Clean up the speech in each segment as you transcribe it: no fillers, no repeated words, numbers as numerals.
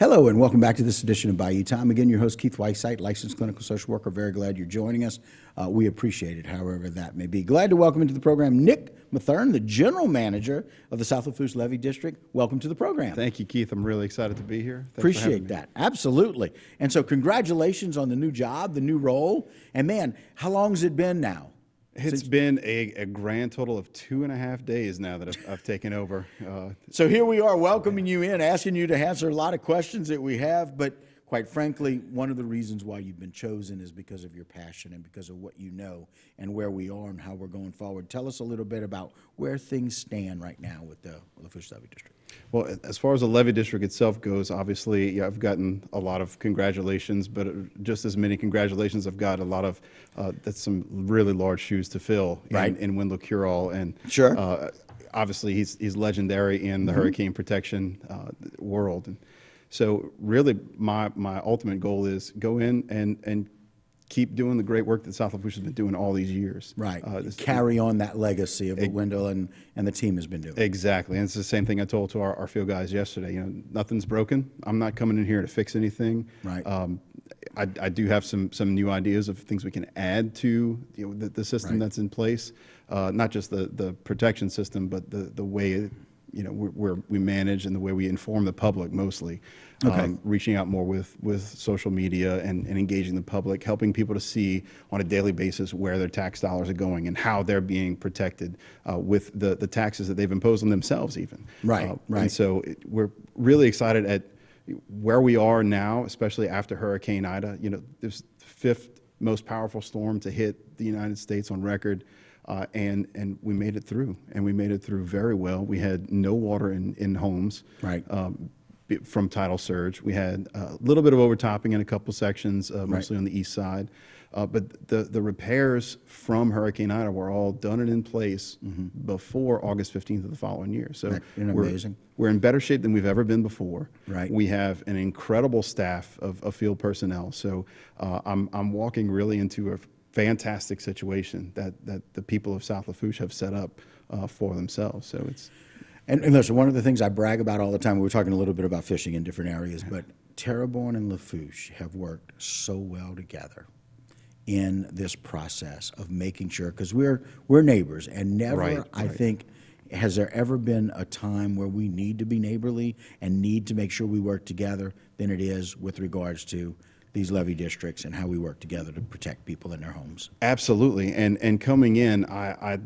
Hello and welcome back to this edition of Bayou Time. Again, your host Keith Whiteside, licensed clinical social worker. Very glad you're joining us. We appreciate it, however that may be. Glad to welcome into the program Nick Matherne, the general manager of the South Lafourche Levee District. Welcome to the program. Thank you, Keith. I'm really excited to be here. Appreciate that. Absolutely. And so congratulations on the new job, the new role. And man, how long has it been now? It's been a grand total of 2.5 days now that I've taken over. So here we are welcoming you in, asking you to answer a lot of questions that we have, but quite frankly, one of the reasons why you've been chosen is because of your passion and because of what you know and where we are and how we're going forward. Tell us a little bit about where things stand right now with the Lafourche Levee District. Well, as far as the Levee District itself goes, obviously, I've gotten a lot of congratulations, but just as many congratulations, I've got a lot of, that's some really large shoes to fill in Wendell Curall. And sure. Obviously, he's legendary in the hurricane protection world. And so really, my ultimate goal is go in and keep doing the great work that South Lafourche has been doing all these years. Right. Carry on that legacy of what Wendell and the team has been doing. Exactly. And it's the same thing I told to our field guys yesterday. You know, nothing's broken. I'm not coming in here to fix anything. Right. I do have some new ideas of things we can add to the system that's in place. Not just the protection system, but the way we manage and the way we inform the public mostly. Reaching out more with social media and engaging the public, helping people to see on a daily basis where their tax dollars are going and how they're being protected with the taxes that they've imposed on themselves even. Right. And so we're really excited at where we are now, especially after Hurricane Ida. You know, this fifth most powerful storm to hit the United States on record. And we made it through, and we made it through very well. We had no water in homes from tidal surge. We had a little bit of overtopping in a couple sections, mostly on the east side. But the repairs from Hurricane Ida were all done and in place before August 15th of the following year. So we're in better shape than we've ever been before. Right. We have an incredible staff of field personnel. So I'm walking really into a fantastic situation that the people of South Lafourche have set up for themselves. So it's and listen, one of the things I brag about all the time. We were talking a little bit about fishing in different areas, but Terrebonne and Lafourche have worked so well together in this process of making sure, because we're neighbors, and never I think has there ever been a time where we need to be neighborly and need to make sure we work together than it is with regards to these levee districts and how we work together to protect people in their homes. Absolutely. And coming in, I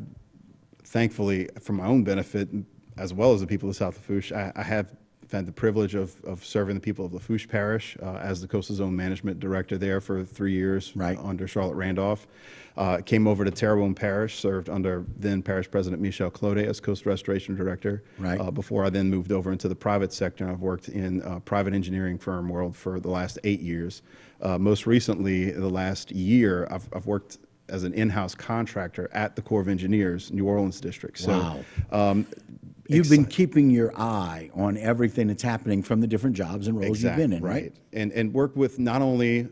thankfully, for my own benefit, as well as the people of South Lafourche, I have had the privilege of serving the people of Lafourche Parish as the Coastal Zone Management Director there for 3 years under Charlotte Randolph. Came over to Terrebonne Parish, served under then Parish President Michel Clodet as Coast Restoration Director. Before I then moved over into the private sector. I've worked in private engineering firm world for the last 8 years. Most recently, the last year, I've worked as an in-house contractor at the Corps of Engineers, New Orleans District. So, you've been keeping your eye on everything that's happening from the different jobs and roles you've been in, right? And work with not only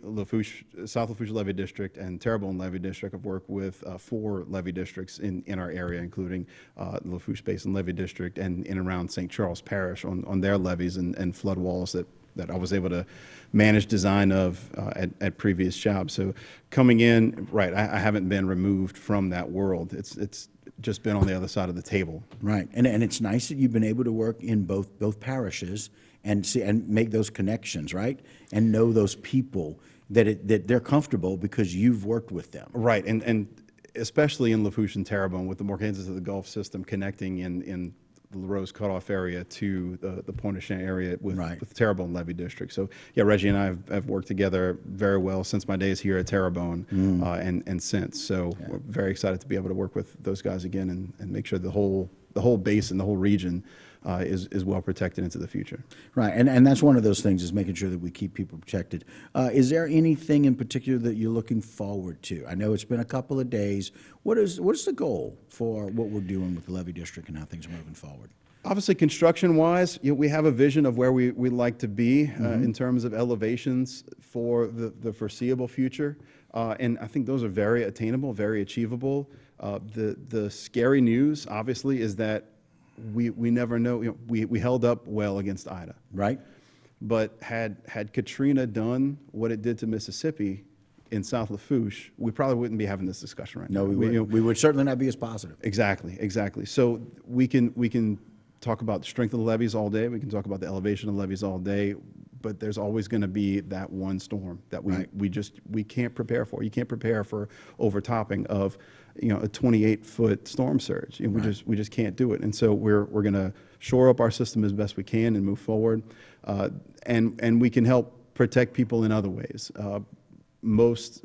South Lafourche Levee District and Terrebonne Levee District. I've worked with 4 levee districts in our area, including the Lafourche Basin Levee District and in around St. Charles Parish on their levees and flood walls that I was able to manage design of at previous jobs. So coming in, I haven't been removed from that world. It's just been on the other side of the table. Right, and it's nice that you've been able to work in both parishes and see and make those connections, right? And know those people that they're comfortable because you've worked with them. Right, and especially in Lafourche and Terrebonne with the Morganses of the Gulf system connecting in the LaRose cutoff area to the Pointe-aux-Chenes area with Terrebonne Levee District. So yeah, Reggie and I have worked together very well since my days here at Terrebonne and since. So we're very excited to be able to work with those guys again and make sure the whole basin, the whole region is well protected into the future. Right, and that's one of those things is making sure that we keep people protected. Is there anything in particular that you're looking forward to? I know it's been a couple of days. What's the goal for what we're doing with the Levee District and how things are moving forward? Obviously, construction-wise, we have a vision of where we'd like to be in terms of elevations for the foreseeable future. And I think those are very attainable, very achievable. The scary news, obviously, is that we never know. We held up well against Ida. Right. But had Katrina done what it did to Mississippi in South Lafourche, we probably wouldn't be having this discussion right No, now. we would certainly not be as positive. Exactly. So we can talk about the strength of the levees all day. We can talk about the elevation of the levees all day. But there's always going to be that one storm that we can't prepare for. You can't prepare for overtopping of, a 28-foot storm surge. We just can't do it. And so we're going to shore up our system as best we can and move forward. And we can help protect people in other ways. Most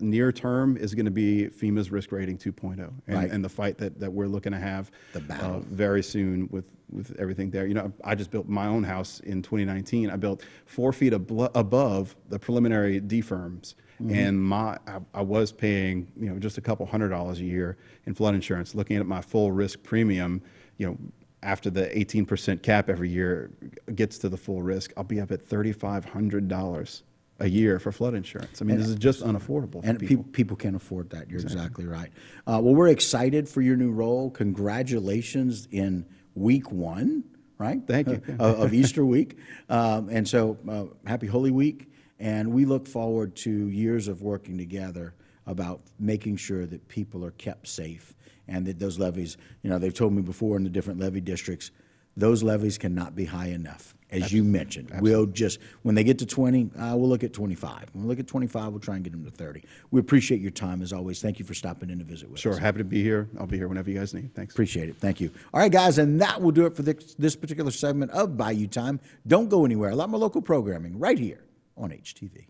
near term is going to be FEMA's risk rating 2.0 and the fight that we're looking to have The battle. very soon with everything there. I just built my own house in 2019. I built 4 feet above the preliminary D-firms. And I was paying, just a couple $100 a year in flood insurance. Looking at my full risk premium, after the 18% cap every year gets to the full risk, I'll be up at $3,500 a year for flood insurance. I mean, this is just unaffordable for And people. people can't afford that. You're exactly right. Well, we're excited for your new role. Congratulations in week 1, right? Thank you. Of Easter week. And so happy Holy Week. And we look forward to years of working together about making sure that people are kept safe and that those levees, they've told me before in the different levee districts, those levees cannot be high enough. As you mentioned, we'll just, when they get to 20, we'll look at 25. When we look at 25, we'll try and get them to 30. We appreciate your time as always. Thank you for stopping in to visit with us. Sure, happy to be here. I'll be here whenever you guys need. Thanks. Appreciate it. Thank you. All right, guys, and that will do it for this particular segment of Bayou Time. Don't go anywhere. A lot more local programming right here on HTV.